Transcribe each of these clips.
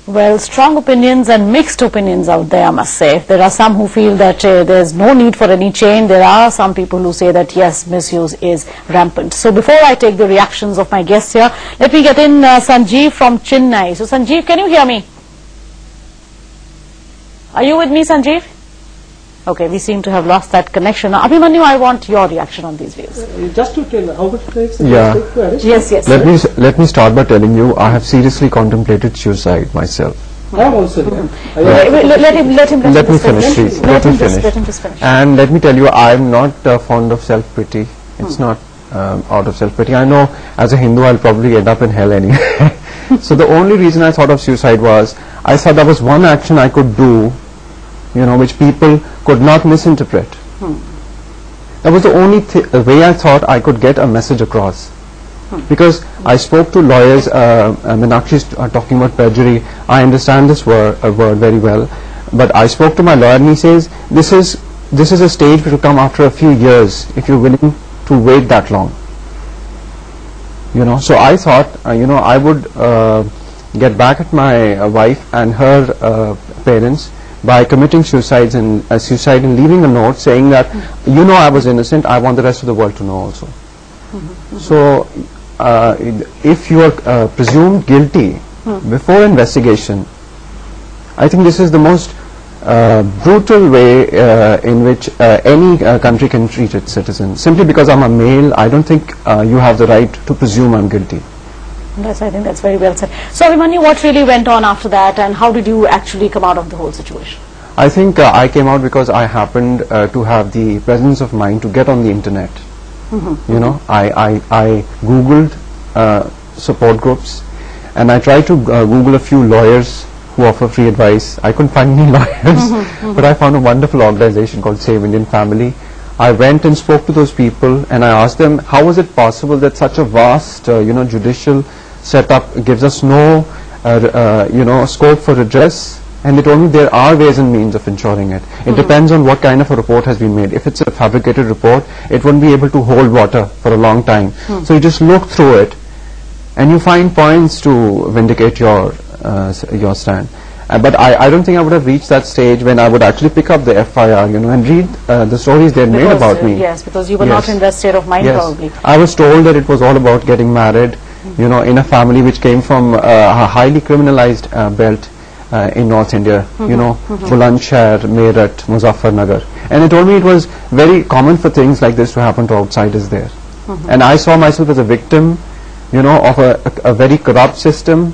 Well, strong opinions and mixed opinions out there, I must say. There are some who feel that there's no need for any change. There are some people who say that, yes, misuse is rampant. So before I take the reactions of my guests here, let me get in Sanjeev from Chennai. So Sanjeev, can you hear me? Are you with me, Sanjeev? Okay, we seem to have lost that connection. Now, Abhimanyu, I want your reaction on these views. Just to tell how much takes Yes, yes. Let me start by telling you I have seriously contemplated suicide myself. I am also there. Let me finish, please. Let him just finish. And let me tell you, I am not fond of self-pity. It's not out of self-pity. I know as a Hindu I'll probably end up in hell anyway. So the only reason I thought of suicide was, I thought there was one action I could do, you know, which people could not misinterpret. That was the only way I thought I could get a message across. Because I spoke to lawyers, Meenakshi is talking about perjury. I understand this word very well, but I spoke to my lawyer and he says this is a stage which will come after a few years if you're willing to wait that long. You know, so I thought I would get back at my wife and her parents by committing suicide and leaving a note saying that I was innocent. I want the rest of the world to know also. So if you are presumed guilty before investigation, I think this is the most brutal way in which any country can treat its citizens. Simply because I'm a male, I don't think you have the right to presume I'm guilty. Yes, I think that's very well said. So Abhimanyu, what really went on after that, and how did you actually come out of the whole situation? I think I came out because I happened to have the presence of mind to get on the internet. You know, I googled support groups, and I tried to Google a few lawyers who offer free advice. I couldn't find any lawyers, but I found a wonderful organization called Save Indian Family. I went and spoke to those people, and I asked them, how was it possible that such a vast, judicial setup gives us no, scope for redress? And they told me there are ways and means of ensuring it. It depends on what kind of a report has been made. If it's a fabricated report, it won't be able to hold water for a long time. So you just look through it, and you find points to vindicate your stand. But I don't think I would have reached that stage when I would actually pick up the FIR, and read the stories they made about me. Yes, because you were not in that state of mind probably. I was told that it was all about getting married, in a family which came from a highly criminalized belt in North India, Bulandshahr, Meerut, Muzaffarnagar. And they told me it was very common for things like this to happen to outsiders there. And I saw myself as a victim, of a very corrupt system,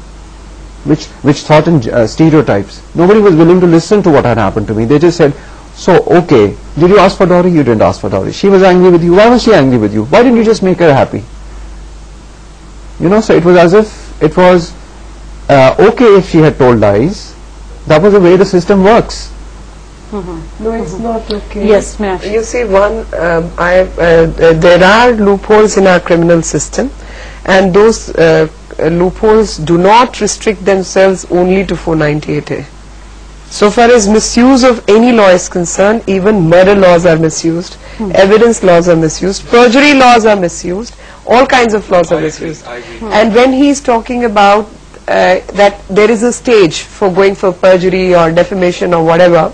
which thought in stereotypes. Nobody was willing to listen to what had happened to me. They just said, so okay, did you ask for dowry? You didn't ask for dowry. She was angry with you. Why was she angry with you? Why didn't you just make her happy? So it was as if it was okay if she had told lies. That was the way the system works. No, it's not okay. Yes, Meenakshi. You see, there are loopholes in our criminal system, and those loopholes do not restrict themselves only to 498A. So far as misuse of any law is concerned, even murder laws are misused, evidence laws are misused, perjury laws are misused, all kinds of laws are misused. And when he is talking about that there is a stage for going for perjury or defamation or whatever,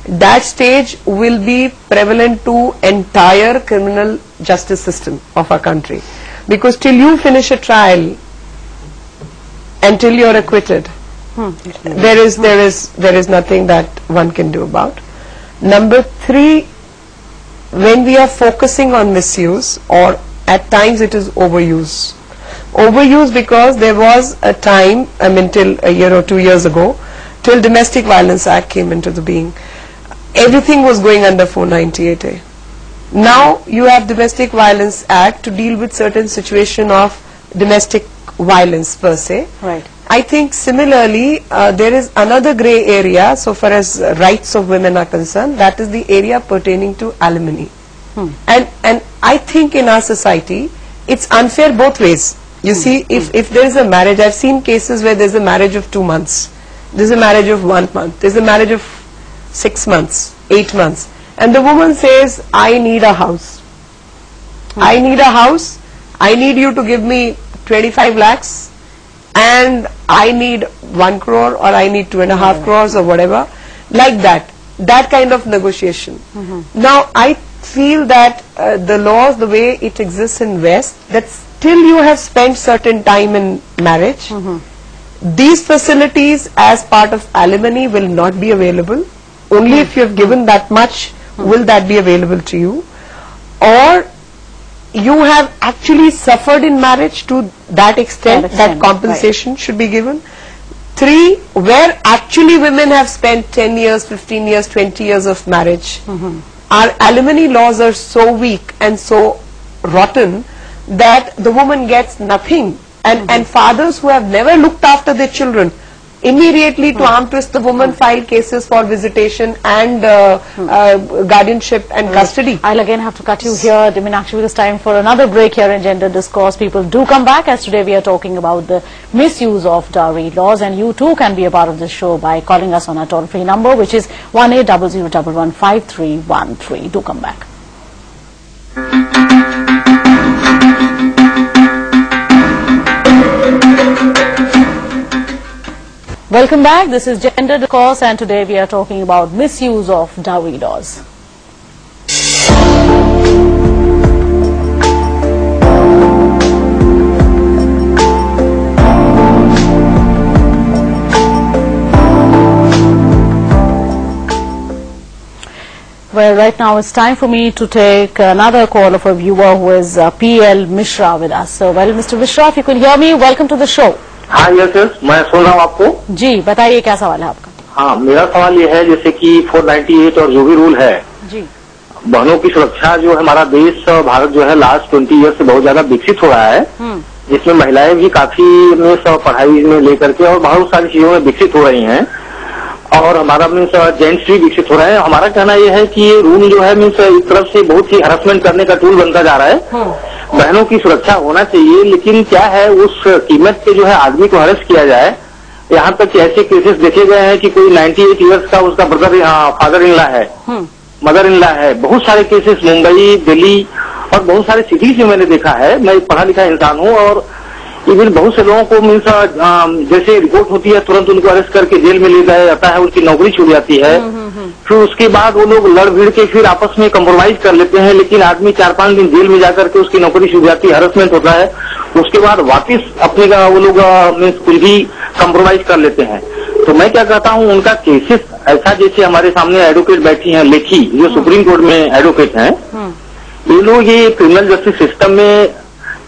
that stage will be prevalent to entire criminal justice system of our country. Because till you finish a trial, until you are acquitted, there is nothing that one can do about. Number 3, when we are focusing on misuse, or at times it is overuse. Overuse because there was a time, till a year or 2 years ago, till Domestic Violence Act came into the being, everything was going under 498A. Now you have Domestic Violence Act to deal with certain situation of domestic violence per se. Right. I think similarly there is another grey area so far as rights of women are concerned, that is the area pertaining to alimony. And I think in our society it's unfair both ways. You see, if there is a marriage, I've seen cases where there's a marriage of 2 months, there's a marriage of 1 month, there's a marriage of 6 months, 8 months, and the woman says, I need a house. I need a house, I need you to give me 25 lakhs, and I need 1 crore or I need 2.5 crores or whatever, like that kind of negotiation. Now I feel that the laws, the way it exists in West, that till you have spent certain time in marriage, these facilities as part of alimony will not be available. Only if you have given that much will that be available to you, or you have actually suffered in marriage to that extent that compensation should be given. 3, where actually women have spent 10 years, 15 years, 20 years of marriage. Our alimony laws are so weak and so rotten that the woman gets nothing, and fathers who have never looked after their children immediately to arm twist the woman, file cases for visitation and guardianship and custody. I'll again have to cut you here. I mean, actually, it's time for another break here in Gender Discourse. People do come back, as today we are talking about the misuse of dowry laws, and you too can be a part of this show by calling us on our toll-free number, which is 1800115313. Do come back. Welcome back. This is Gender Discourse, and today we are talking about misuse of dowry laws. Well, right now it's time for me to take another call of a viewer who is P.L. Mishra with us. So, well, Mr. Mishra, if you could hear me, welcome to the show. हाँ yes yes, मैं सुन रहा हूँ आपको। जी बताइए, क्या सवाल है आपका? हाँ, मेरा सवाल ये है, जैसे कि 498 और जो भी रूल है जी, बहनों की सुरक्षा, जो हमारा देश भारत जो है लास्ट 20 ईयर से बहुत ज्यादा विकसित हो रहा है, जिसमें महिलाएं भी काफी पढ़ाई में लेकर के और बहुत सारी चीजों में विकसित हो रही हैं, और हमारा मीन्स जेंट्स भी विकसित हो रहे हैं। हमारा कहना यह है कि ये रूल जो है मीन्स एक तरफ से बहुत ही हरासमेंट करने का टूल बनता जा रहा है। बहनों की सुरक्षा होना चाहिए, लेकिन क्या है उस कीमत पे जो है आदमी को हरेस किया जाए। यहाँ तक कि ऐसे केसेस देखे गए हैं कि कोई 98 ईयर्स का उसका ब्रदर फादर इन लॉ है, मदर इन लॉ है। बहुत सारे केसेस मुंबई, दिल्ली और बहुत सारे सिटीज में मैंने देखा है। मैं पढ़ा लिखा इंसान हूँ, और इवन बहुत से लोगों को मीन्स जैसे रिपोर्ट होती है तुरंत उनको अरेस्ट करके जेल में ले जाया जाता है, उनकी नौकरी छूट जाती है। फिर उसके बाद वो लोग लड़ भिड़ के फिर आपस में कंप्रोमाइज कर लेते हैं, लेकिन आदमी 4-5 दिन जेल में जाकर के उसकी नौकरी छूट जाती है, हरेसमेंट होता है। उसके बाद वापिस अपने का वो लोग मीन्स कुछ भी कंप्रोमाइज कर लेते हैं। तो मैं क्या कहता हूँ, उनका केसेस ऐसा, जैसे हमारे सामने एडवोकेट बैठी हैं लेखी, जो सुप्रीम कोर्ट में एडवोकेट हैं, ये लोग ये क्रिमिनल जस्टिस सिस्टम में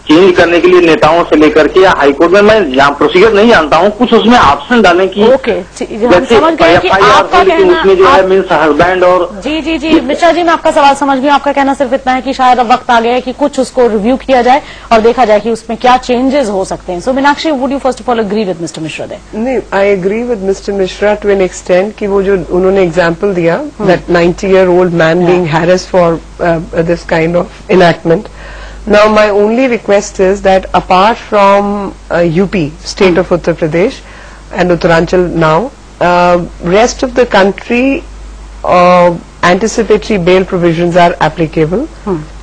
चेंज करने के लिए नेताओं से लेकर के या हाईकोर्ट में, मैं प्रोसीजर नहीं जानता हूँ, कुछ उसमें ऑप्शन डालें कि जैसे आपका कहना, उसमें जो है मीन्स हस्बैंड और जी मिश्रा जी, मैं आपका सवाल समझ गई हूँ। आपका कहना सिर्फ इतना है कि शायद अब वक्त आ गया है कि कुछ उसको रिव्यू किया जाए और देखा जाए कि उसमें क्या चेंजेस हो सकते हैं। So Meenakshi, would you first of all agree with mister Mishra there? नहीं, I agree with mister Mishra to an extent कि वो जो उन्होंने एग्जाम्पल दिया, that 90-year-old man being harassed for this kind of enactment. Now, my only request is that apart from UP, state of Uttar Pradesh and Uttaranchal now, rest of the country anticipatory bail provisions are applicable,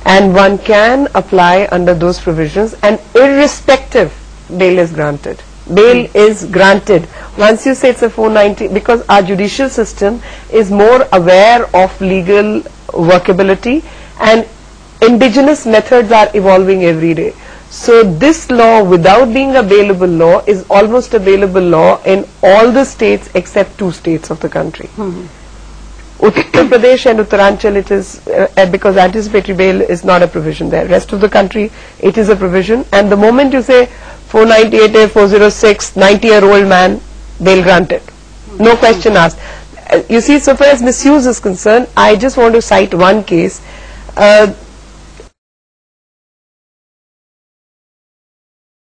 and one can apply under those provisions, and irrespective bail is granted. Bail is granted. Once you say it's a 490, because our judicial system is more aware of legal workability, and indigenous methods are evolving every day. So this law, without being a bailable law, is almost a bailable law in all the states except 2 states of the country. Uttar Pradesh and Uttaranchal, it is because anticipatory bail is not a provision there. Rest of the country, it is a provision, and the moment you say 498A, 406, 90-year-old man, bail granted, no question asked. You see, so far as misuse is concerned, I just want to cite one case.